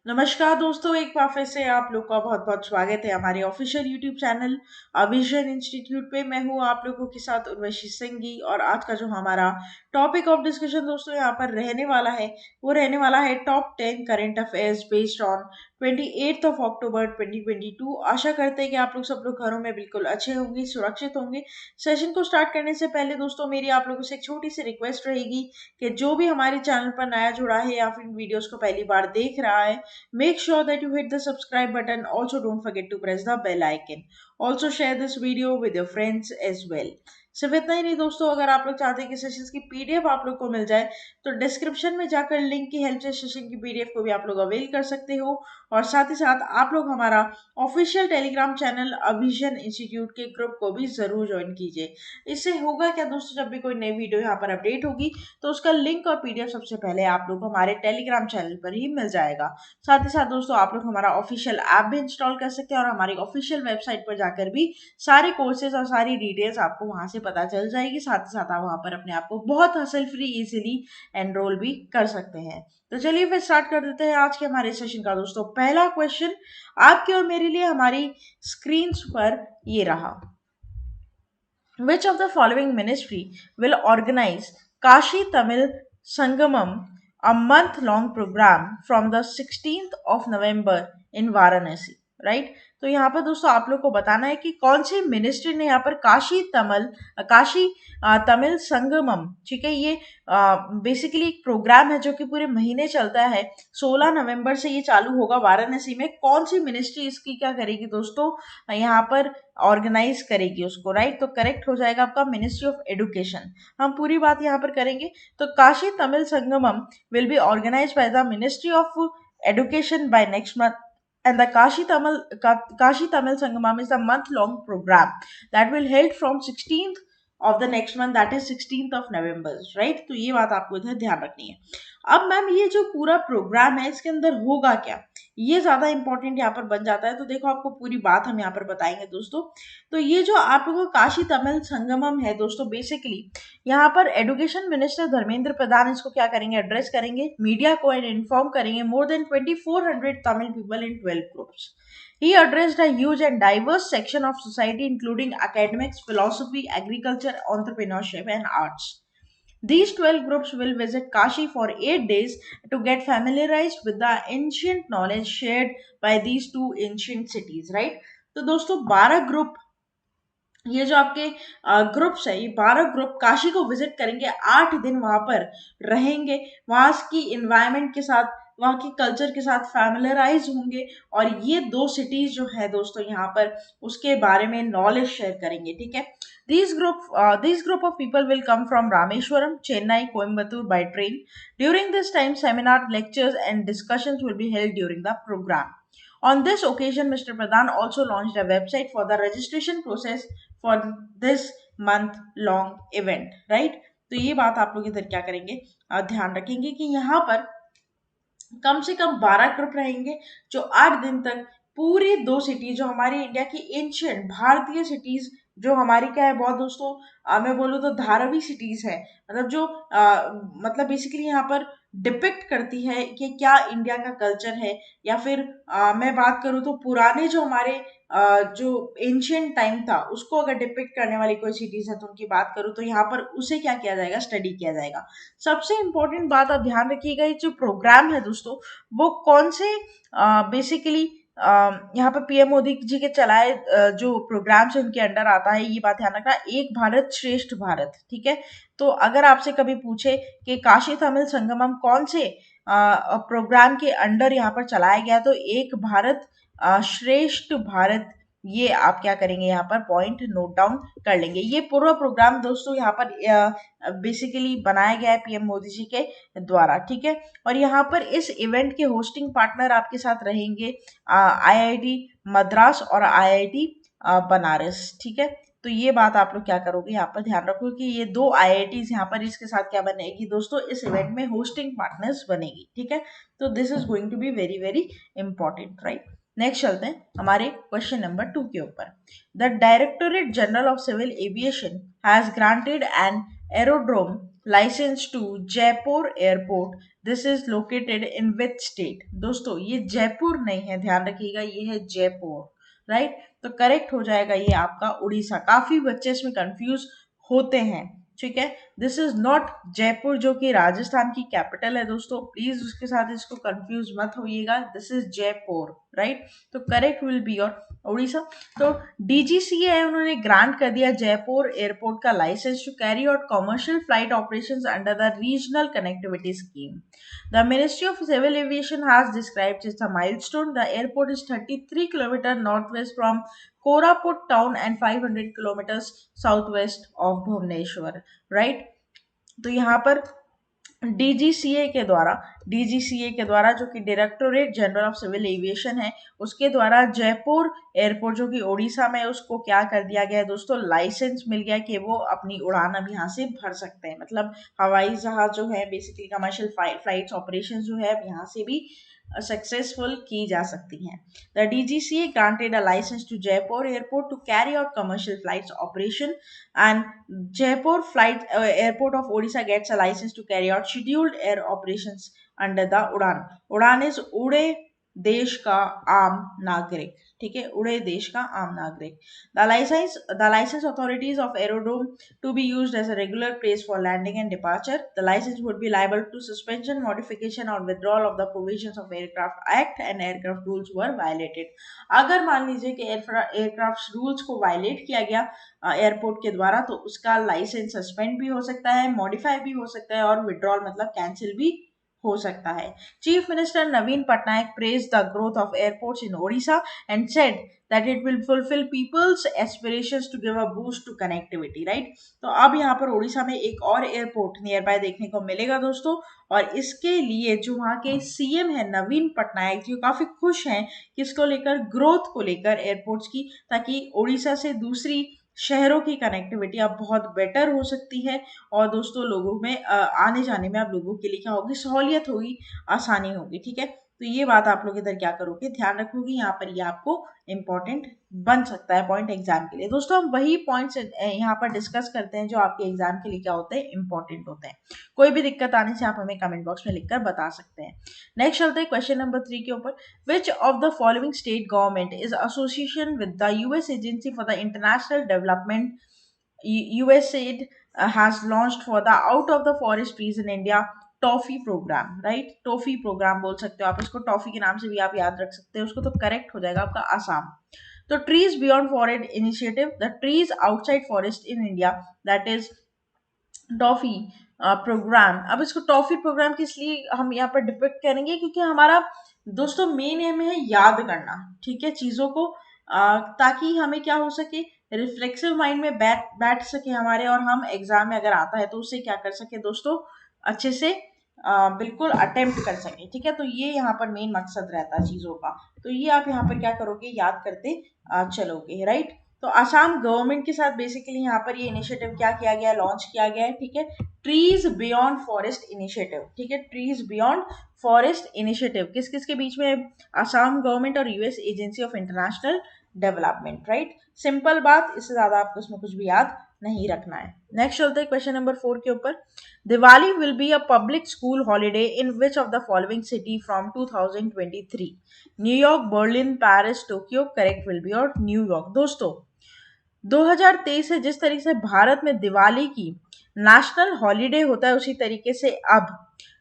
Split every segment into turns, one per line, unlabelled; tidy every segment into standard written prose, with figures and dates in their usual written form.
नमस्कार दोस्तों, एक बार फिर से आप लोग का बहुत बहुत स्वागत है हमारे ऑफिशियल यूट्यूब चैनल अविजन इंस्टीट्यूट पे। मैं हूँ आप लोगों के साथ उर्वशी सिंघी और आज का जो हमारा टॉपिक ऑफ डिस्कशन दोस्तों यहाँ पर रहने वाला है वो रहने वाला है top 10 current affairs based on 28 of October 2022। आशा करते हैं कि आप लोग घरों में बिल्कुल अच्छे होंगे, सुरक्षित होंगे। सेशन को स्टार्ट करने से पहले दोस्तों मेरी आप लोगों से एक छोटी सी रिक्वेस्ट रहेगी कि जो भी हमारे चैनल पर नया जुड़ा है या फिर वीडियोस को पहली बार देख रहा है, make sure that you hit the subscribe button. Also, don't forget to press the bell icon. Also, share this video with your friends as well. सिर्फ इतना ही नहीं दोस्तों, अगर आप लोग चाहते हैं कि सेशंस की पीडीएफ आप लोग को मिल जाए तो डिस्क्रिप्शन में जाकर लिंक की हेल्प से सेशन की पीडीएफ को भी आप लोग अवेल कर सकते हो। और साथ ही साथ आप लोग हमारा ऑफिशियल टेलीग्राम चैनल अविजन इंस्टीट्यूट के ग्रुप को भी जरूर ज्वाइन कीजिए। इससे होगा क्या दोस्तों, जब भी कोई नई वीडियो यहाँ पर अपडेट होगी तो उसका लिंक और पीडीएफ सबसे पहले आप लोग को हमारे टेलीग्राम चैनल पर ही मिल जाएगा। साथ ही साथ दोस्तों आप लोग हमारा ऑफिशियल ऐप भी इंस्टॉल कर सकते हैं और हमारी ऑफिशियल वेबसाइट पर जाकर भी सारे कोर्सेज और सारी डिटेल्स आपको वहां से पता चल जाएगी। साथ ही साथ आप वहां पर अपने आप को बहुत हसल फ्री इजीली एनरोल भी कर सकते हैं। तो चलिए फिर स्टार्ट कर देते हैं आज के हमारे सेशन का। दोस्तों पहला क्वेश्चन आपके और मेरे लिए हमारी स्क्रीन पर ये रहा। Which of the following ministry will organize Kashi Tamil Sangamam, a month-long program from the 16th of November in Varanasi? Right तो यहाँ पर दोस्तों आप लोग को बताना है कि कौन सी मिनिस्ट्री ने यहाँ पर काशी तमिल संगमम, ठीक है, ये बेसिकली एक प्रोग्राम है जो कि पूरे महीने चलता है। 16 नवंबर से ये चालू होगा वाराणसी में। कौन सी मिनिस्ट्री इसकी क्या करेगी दोस्तों, यहाँ पर ऑर्गेनाइज करेगी उसको। राइट तो करेक्ट हो जाएगा आपका मिनिस्ट्री ऑफ एजुकेशन। हम पूरी बात यहाँ पर करेंगे तो Kashi Tamil Sangamam will be organize by the ministry of education by next month, and the Kashi Tamil Sangamam is a month-long program that will held from 16th of the next month, that is 16th of November, right? तो ये बात आपको इधर ध्यान रखनी है। अब ma'am ये जो पूरा प्रोग्राम है इसके अंदर होगा क्या, ये ज्यादा इंपॉर्टेंट यहाँ पर बन जाता है। तो देखो आपको पूरी बात हम यहाँ पर बताएंगे दोस्तों। तो ये जो आप लोगों का काशी तमिल संगमम है दोस्तों, बेसिकली यहाँ पर एजुकेशन मिनिस्टर धर्मेंद्र प्रधान इसको क्या करेंगे, एड्रेस करेंगे, मीडिया को इन्फॉर्म करेंगे। More than 2400 Tamil people in 12 groups. He addressed a huge and diverse section of society including academics, philosophy, agriculture, entrepreneurship and arts. These 12 groups will visit Kashi for 8 days to get familiarized with the ancient knowledge shared by these two ancient cities, right? तो दोस्तों 12 group, ये जो आपके groups है, ये 12 group Kashi को visit करेंगे, 8 दिन वहां पर रहेंगे, वहां की इन्वायरमेंट के साथ, वहां के कल्चर के साथ फैमिलराइज होंगे और ये दो सिटीज जो है दोस्तों यहाँ पर उसके बारे में नॉलेज शेयर करेंगे। ठीक है, these group of people will come from Rameshwaram, Chennai, Coimbatore by train. During this time, seminar, lectures and discussions will be held during the program. On this occasion, Mr. Pradhan also launched a website for the registration process for this month long event, right? तो ये बात आप लोग इधर क्या करेंगे, ध्यान रखेंगे कि यहाँ पर कम से कम 12 ग्रुप रहेंगे जो 8 दिन तक पूरी दो सिटी जो हमारी इंडिया की एंशियंट भारतीय सिटीज, जो हमारी क्या है बहुत दोस्तों, मैं बोलूँ तो धारावी सिटीज है, मतलब जो मतलब बेसिकली यहाँ पर डिपिक्ट करती है कि क्या इंडिया का कल्चर है। या फिर मैं बात करूँ तो पुराने जो हमारे जो एंशियंट टाइम था उसको अगर डिपिक्ट करने वाली कोई सिटीज है तो उनकी बात करूँ तो यहाँ पर उसे क्या किया जाएगा, स्टडी किया जाएगा। सबसे इंपॉर्टेंट बात आप ध्यान रखिएगा, ये जो प्रोग्राम है दोस्तों वो कौन से बेसिकली यहाँ पर पीएम मोदी जी के चलाए जो प्रोग्राम्स है उनके अंडर आता है। ये बात ध्यान रखना, एक भारत श्रेष्ठ भारत। ठीक है, तो अगर आपसे कभी पूछे कि काशी तमिल संगमम कौन से प्रोग्राम के अंडर यहाँ पर चलाया गया, तो एक भारत श्रेष्ठ भारत, ये आप क्या करेंगे यहाँ पर पॉइंट नोट डाउन कर लेंगे। ये पूरा प्रोग्राम दोस्तों यहाँ पर बेसिकली बनाया गया है पीएम मोदी जी के द्वारा। ठीक है, और यहाँ पर इस इवेंट के होस्टिंग पार्टनर आपके साथ रहेंगे आईआईटी मद्रास और आईआईटी बनारस। ठीक है, तो ये बात आप लोग क्या करोगे, यहाँ पर ध्यान रखो कि ये दो आईआईटीज यहाँ पर इसके साथ क्या बनेगी दोस्तों, इस इवेंट में होस्टिंग पार्टनर्स बनेगी। ठीक है, तो this is going to be very very important, right. Next चलते हैं हमारे क्वेश्चन नंबर 2 के ऊपर। The directorate general of civil aviation has granted an aerodrome licence to Jaipur airport, this is located in which state? दोस्तों ये जयपुर नहीं है, ध्यान रखिएगा, ये है जयपुर, राइट। तो करेक्ट हो जाएगा ये आपका उड़ीसा। काफी बच्चे इसमें कंफ्यूज होते हैं, ठीक है। दिस इज नॉट जयपुर जो कि राजस्थान की कैपिटल है दोस्तों, प्लीज उसके साथ इसको कंफ्यूज मत होइएगा, दिस इज जयपुर, राइट। तो correct will be your Orissa. तो डीजीसीए है, उन्होंने ग्रांट कर दिया जयपुर एयरपोर्ट का licence to carry out commercial flight operations under the regional connectivity scheme. The ministry of civil aviation has described its a milestone. The airport is 33 kilometre north west from Koraput town and 500 kilometres south west of Bhubaneswar, right. तो यहाँ पर DGCA के द्वारा जो कि directorate general of civil aviation है, उसके द्वारा जयपुर एयरपोर्ट जो कि उड़ीसा में, उसको क्या कर दिया गया है दोस्तों, लाइसेंस मिल गया कि वो अपनी उड़ान अब यहाँ से भर सकते हैं। मतलब हवाई जहाज जो है, बेसिकली कमर्शियल फ्लाइट्स ऑपरेशन जो है, अब यहाँ से भी सक्सेसफुल की जा सकती हैं। The DGCA granted a license to Jaipur airport to carry out commercial flights operation, and Jaipur flight airport of Odisha gets a license to carry out scheduled air operations under the Udan. Udan is उड़े देश का आम नागरिक, ठीक है, उड़े देश का आम नागरिक। The licence authorities of aerodrome to be used as a regular place for landing and departure. The license would be liable to suspension, modification or withdrawal of the provisions of Aircraft Act and aircraft rules were violated. अगर मान लीजिए कि aircraft rules को violet किया गया airport के द्वारा, तो उसका लाइसेंस सस्पेंड भी हो सकता है, मॉडिफाई भी हो सकता है, और विड्रॉल मतलब कैंसिल भी हो सकता है। Chief minister Naveen Patnaik praise the growth of airports in Odisha and said that it will fulfill people's aspirations to give a boost to connectivity, right? तो अब यहाँ पर उड़ीसा में एक और एयरपोर्ट नियर बाय देखने को मिलेगा दोस्तों, और इसके लिए जो वहाँ के सीएम है नवीन पटनायक जी, काफी खुश हैं किसको लेकर, ग्रोथ को लेकर एयरपोर्ट्स की, ताकि उड़ीसा से दूसरी शहरों की कनेक्टिविटी अब बहुत बेटर हो सकती है, और दोस्तों लोगों में आने जाने में अब लोगों के लिए क्या होगी, सहूलियत होगी, आसानी होगी, ठीक है। तो ये बात आप लोग इधर क्या करोगे, ध्यान रखोगे, यहाँ पर ये आपको इंपॉर्टेंट बन सकता है पॉइंट एग्जाम के लिए। दोस्तों हम वही पॉइंट्स यहाँ पर डिस्कस करते हैं जो आपके एग्जाम के लिए क्या होते हैं, इंपॉर्टेंट होते हैं। कोई भी दिक्कत आने से आप हमें कमेंट बॉक्स में लिखकर बता सकते हैं। नेक्स्ट चलते हैं क्वेश्चन नंबर 3 के ऊपर। विच of the following state government is association with the US agency for the international development, USAID has launched for the out of the forest trees in India TOFI programme, right. TOFI programme बोल सकते हो आप इसको, toffee के नाम से भी आप याद रख सकते हो उसको। तो करेक्ट हो जाएगा आपका आसाम। तो trees beyond forest initiative, the trees outside forest in India, that is TOFI programme. अब इसको टॉफी प्रोग्राम किस लिए हम यहाँ पर डिपिक्ट करेंगे, क्योंकि हमारा दोस्तों मेन एम है याद करना, ठीक है, चीजों को ताकि हमें क्या हो सके, रिफ्लेक्सिव माइंड में बैठ सके हमारे, और हम एग्जाम में अगर आता है तो उसे क्या कर सके दोस्तों, अच्छे से बिल्कुल अटेम्प्ट कर सके, ठीक है। तो ये यहाँ पर मेन मकसद रहता है चीजों का। तो ये आप यहाँ पर क्या करोगे, याद करते चलोगे, राइट। तो आसाम गवर्नमेंट के साथ बेसिकली यहाँ पर ये इनिशिएटिव क्या किया गया, लॉन्च किया गया है, ठीक है, ट्रीज बियॉन्ड फॉरेस्ट इनिशिएटिव, ठीक है, ट्रीज बियॉन्ड फॉरेस्ट इनिशिएटिव किस किस के बीच में, आसाम गवर्नमेंट और US agency of international development, right. Simple बात, इससे ज्यादा आपको इसमें कुछ भी याद नहीं रखना है। नेक्स्ट चलते हैं क्वेश्चन नंबर 4 के ऊपर। Diwali will be a public school holiday in which of the following city from 2023? New York, Berlin, Paris, Tokyo, correct will B और न्यूयॉर्क। दोस्तों 2023 से जिस तरीके से भारत में दिवाली की नेशनल हॉलीडे होता है, उसी तरीके से अब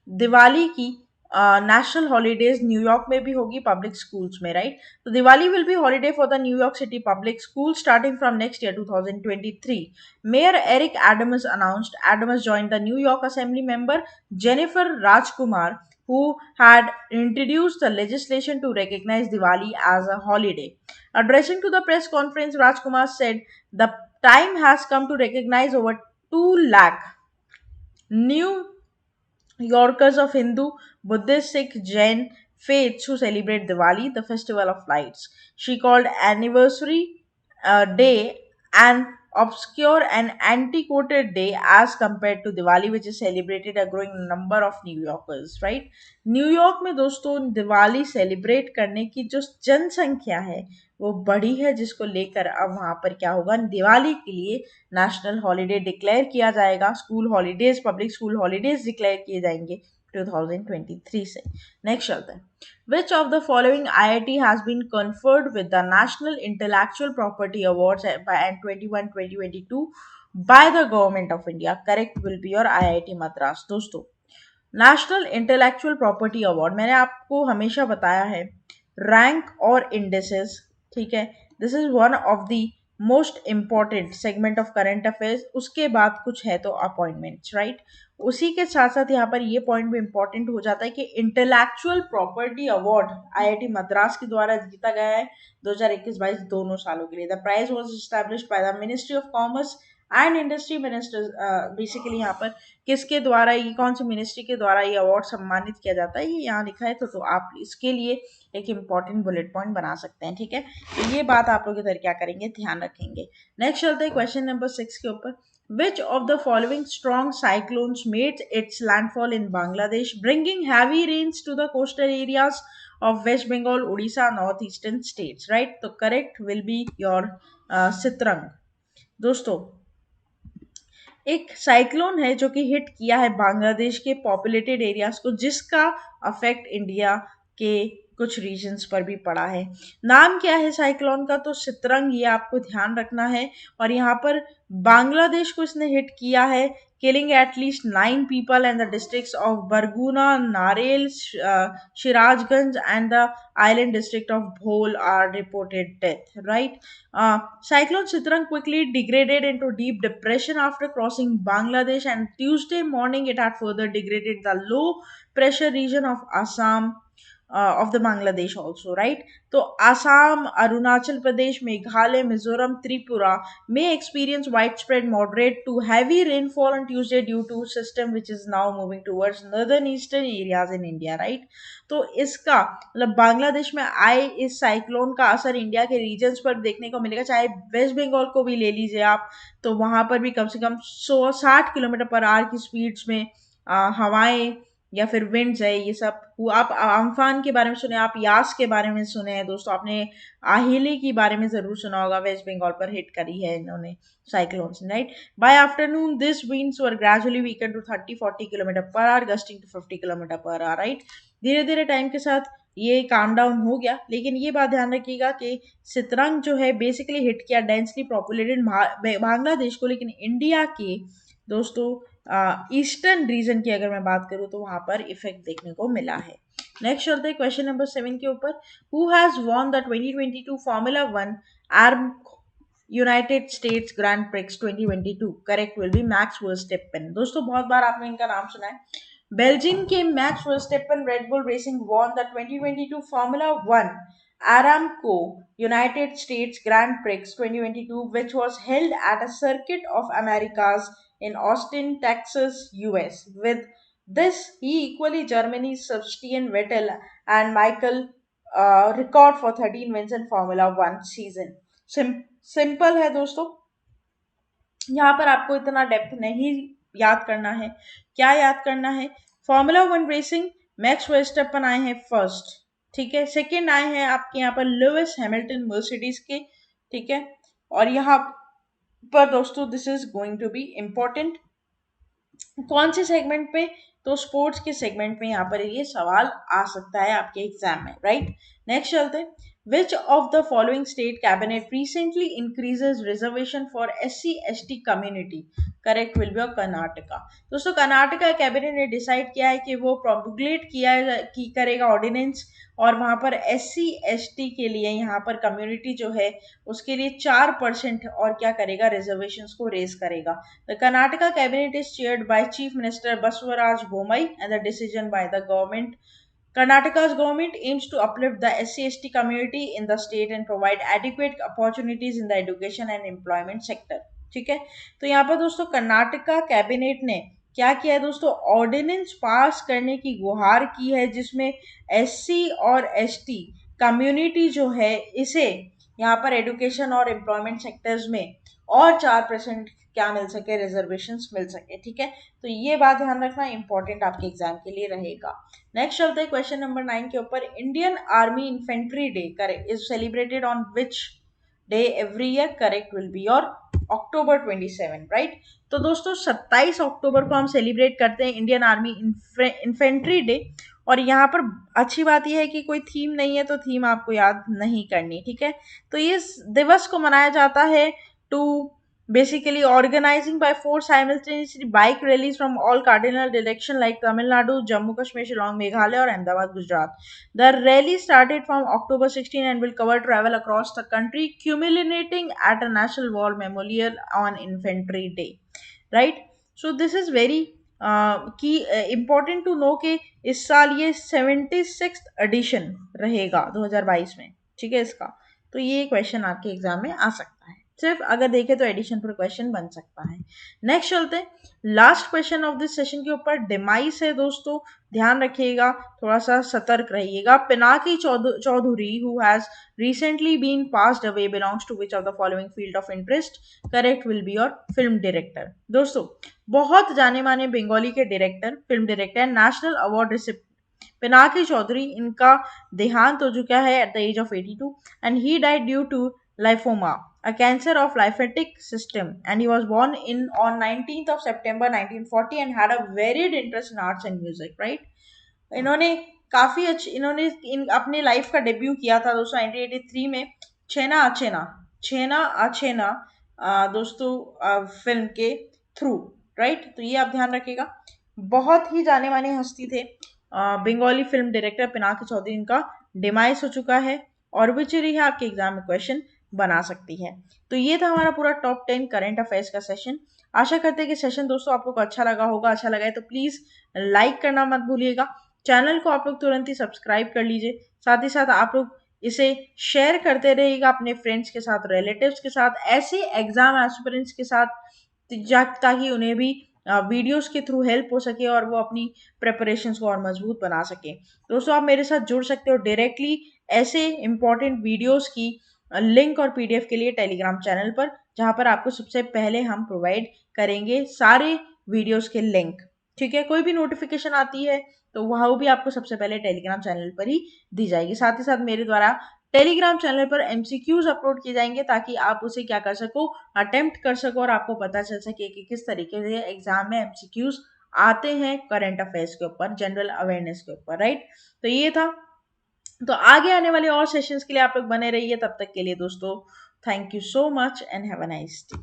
दिवाली की नेशनल हॉलीडेज न्यूयॉर्क में भी होगी पब्लिक स्कूल्स में, राइट। तो Diwali will be holiday for the New York city public school starting from next year 2023. Mayor Eric Adams announced. Adams joined the New York Assembly member Jennifer Rajkumar, who had introduced the legislation to recognize Diwali as a holiday. Addressing to the press conference, Rajkumar said, "The time has come to recognize over 2 lakh New Yorkers of Hindu, Buddhist, Sikh, Jain faiths who celebrate Diwali, the festival of lights." She called anniversary day an obscure and antiquated day as compared to Diwali, which is celebrated a growing number of New Yorkers, right? New York में दोस्तों Diwali celebrate करने की जो जनसंख्या है वो बड़ी है, जिसको लेकर अब वहां पर क्या होगा, दिवाली के लिए नेशनल हॉलिडे डिक्लेयर किया जाएगा, school holidays, public school holidays declare किए जाएंगे 2023 से। नेक्स्ट चलते हैं, which of the following IIT has been conferred with the National Intellectual Property Awards by 2021-2022 by the Government of India? Correct will be your IIT Madras। दोस्तों national intellectual property award मैंने आपको हमेशा बताया है, rank और indices, ठीक है, this is one of the most important segment of current affairs. उसके बाद कुछ है तो अपॉइंटमेंट्स, राइट। उसी के साथ साथ यहाँ पर ये पॉइंट भी इंपॉर्टेंट हो जाता है कि intellectual property award IIT Madras के द्वारा जीता गया है 2021-22 दोनों सालों के लिए। The prize was established by the ministry of commerce and industry minister. Basically यहाँ पर किसके द्वारा, ये कौन सी मिनिस्ट्री के द्वारा ये अवार्ड सम्मानित किया जाता है, ये यहाँ लिखा है, तो आप इसके लिए एक इंपॉर्टेंट बुलेट पॉइंट बना सकते हैं, ठीक है। तो ये बात आप लोग इधर क्या करेंगे, ध्यान रखेंगे। नेक्स्ट चलते हैं क्वेश्चन नंबर 6 के ऊपर। Which of the following strong cyclones made its landfall in Bangladesh, bringing heavy rains to the coastal areas of West Bengal, Odisha, northeastern states? Right? तो correct will be your Sitrang। दोस्तों एक cyclone है जो कि hit किया है बांग्लादेश के populated areas को, जिसका अफेक्ट इंडिया के कुछ रीजन्स पर भी पड़ा है। नाम क्या है साइक्लोन का, तो सितरंग, ये आपको ध्यान रखना है। और यहाँ पर बांग्लादेश को इसने हिट किया है, killing at least 9 people, and the districts of Barguna, Narel, Shirajganj and the island district of Bhol are reported death, right? Cyclone Sitrang quickly degraded into deep depression after crossing Bangladesh, and Tuesday morning it had further degraded the low pressure region of Assam, of the Bangladesh also, right? So Assam, Arunachal Pradesh, Meghalaya, Mizoram, Tripura may experience widespread moderate to heavy rainfall on Tuesday due to system which is now moving towards northern eastern areas in India, right? तो इसका मतलब बांग्लादेश में आए इस cyclone का असर India के regions पर देखने को मिलेगा। चाहे वेस्ट बंगाल को भी ले लीजिए आप, तो वहां पर भी कम से कम 160 किलोमीटर पर आवर की स्पीड्स में हवाएं या फिर विंड्स है, ये सब। आप अम्फान के बारे में सुने, आप यास के बारे में सुने हैं दोस्तों, आपने आहिली के बारे में जरूर सुना होगा, वेस्ट बंगाल पर हिट करी है इन्होंने cyclones, right. By afternoon this winds were gradually weaken to 30-40 kilometre per hour, gusting to 50 kilometre per hour, right. धीरे धीरे टाइम के साथ ये काम डाउन हो गया, लेकिन ये बात ध्यान रखिएगा कि सितरंग जो है बेसिकली हिट किया डेंसली पॉपुलेटेड बांग्लादेश को, लेकिन इंडिया के दोस्तों ईस्टर्न रीजन की अगर मैं बात करूं तो वहां पर इफेक्ट देखने को मिला है। नेक्स्ट चलते हैं क्वेश्चन नंबर 7 के ऊपर। Who has won the 2022 formula 1 arm United States Grand Prix 2022? Correct will be Max Verstappen. दोस्तों बहुत बार आपने इनका नाम सुना है। बेल्जियम के Max Verstappen Red Bull racing won the 2022 formula 1 Aramco United States Grand Prix 2022, which was held at a Circuit of Americas in Austin, Texas, US. With this, he equally Germany's Sebastian Vettel and Michael record for 13 wins in Formula 1 season. Simple है दोस्तों, यहाँ पर आपको इतना depth नहीं याद करना है। क्या याद करना है, फॉर्मूला 1 रेसिंग मैक्स वर्स्टेपन आए हैं फर्स्ट, ठीक है। सेकंड आए हैं आपके यहाँ पर लुइस हैमिल्टन मर्सिडीज के, ठीक है। और यहाँ पर दोस्तों this is going to be important, कौन से सेगमेंट पे, तो स्पोर्ट्स के सेगमेंट में यहाँ पर ये सवाल आ सकता है आपके एग्जाम में, राइट। नेक्स्ट चलते हैं, which of the following state cabinet recently increases reservation for SC/ST community? Correct will B Karnataka. दोस्तों कर्नाटका कैबिनेट ने डिसाइड किया है कि वो प्रोमुलेट करेगा ऑर्डिनेंस, और वहां पर SC/ST के लिए यहाँ पर कम्युनिटी जो है उसके लिए 4% और क्या करेगा, रिजर्वेशंस को रेज करेगा। The Karnataka cabinet is chaired by chief minister Basavaraj Bommai and the decision by the government. Karnataka's government aims to uplift the SC/ST community in the state and provide adequate opportunities in the education and employment sector, ठीक है। तो यहाँ पर दोस्तों Karnataka cabinet ने क्या किया है दोस्तों, ऑर्डिनेंस पास करने की गुहार की है, जिसमें SC और ST कम्युनिटी जो है इसे यहाँ पर एजुकेशन और एम्प्लॉयमेंट सेक्टर्स में और 4% क्या मिल सके, रिजर्वेशंस मिल सके, ठीक है। तो ये बात ध्यान रखना इंपॉर्टेंट आपके एग्जाम के लिए रहेगा। नेक्स्ट चलते हैं क्वेश्चन नंबर 9 के ऊपर। Indian army infantry day correct is celebrated on which day every year, correct will be your October 27, right. तो दोस्तों 27 अक्टूबर को हम सेलिब्रेट करते हैं इंडियन आर्मी इन्फेंट्री डे। और यहाँ पर अच्छी बात यह है कि कोई थीम नहीं है, तो थीम आपको याद नहीं करनी, ठीक है। तो ये दिवस को मनाया जाता है to basically organizing by 4 simultaneously bike rallies from all cardinal direction like Tamil Nadu, Jammu Kashmir, Shillong, Meghalaya or Ahmedabad, Gujarat. The rally started from October 16 and will cover travel across the country, culminating at a National War Memorial on Infantry Day. Right? So this is very की important to know कि इस साल ये 76th addition रहेगा 2022 में, ठीक है इसका। तो ये क्वेश्चन आपके एग्जाम में आ सकता है, सिर्फ अगर देखें तो एडिशन पर क्वेश्चन बन सकता है। नेक्स्ट चलते हैं last question of this session के ऊपर। डिमाइस है दोस्तों, ध्यान रखिएगा, थोड़ा सा सतर्क रहिएगा। Pinaki Chaudhary who has recently been passed away belongs to which of the following field of interest, correct will be your film director. दोस्तों बहुत जाने माने बंगाली के director, film director, national award receipt Pinaki Chaudhary, इनका देहांत हो चुका है at the age of 82 and he died due to lymphoma, a cancer of lymphatic system, and he was born in on 19th of September 1940 and had a varied interest in arts and music, right? इन्होंने काफी अच्छी अपने life का debut किया था दोस्तों 1983 में छेना अछेना छेना अछेना दोस्तों फिल्म के थ्रू, राइट। तो ये आप ध्यान रखिएगा, बहुत ही जाने माने हस्ती थे, बंगाली फिल्म डायरेक्टर पिनाकी चौधरी, इनका डिमाइस हो चुका है। और विचरी है आपके एग्जाम में क्वेश्चन बना सकती है। तो ये था हमारा पूरा टॉप 10 करंट अफेयर्स का सेशन। आशा करते हैं कि सेशन दोस्तों आप लोग को अच्छा लगा होगा। अच्छा लगा है तो प्लीज लाइक करना मत भूलिएगा। चैनल को आप लोग तुरंत ही सब्सक्राइब कर लीजिए। साथ ही साथ आप लोग इसे शेयर करते रहिएगा अपने फ्रेंड्स के साथ, रिलेटिव्स के साथ, ऐसे एग्जाम एस्पिरेंट्स के साथ, ताकि उन्हें भी वीडियोस के थ्रू हेल्प हो सके और वो अपनी प्रिपरेशंस को और मजबूत बना सके। दोस्तों आप मेरे साथ जुड़ सकते हो डायरेक्टली ऐसे इंपॉर्टेंट वीडियोस की लिंक और पीडीएफ के लिए टेलीग्राम चैनल पर, जहां पर आपको सबसे पहले हम प्रोवाइड करेंगे सारे वीडियोस के लिंक, ठीक है। कोई भी नोटिफिकेशन आती है तो वह भी आपको सबसे पहले टेलीग्राम चैनल पर ही दी जाएगी। साथ ही साथ मेरे द्वारा टेलीग्राम चैनल पर एमसीक्यूज अपलोड किए जाएंगे ताकि आप उसे क्या कर सको, अटेम्प्ट कर सको और आपको पता चल सके कि किस तरीके से एग्जाम में एमसीक्यूज आते हैं करंट अफेयर्स के ऊपर, जनरल अवेयरनेस के ऊपर, राइट। तो ये था। तो आगे आने वाले और सेशंस के लिए आप लोग बने रहिए। तब तक के लिए दोस्तों thank you so much and have a nice day.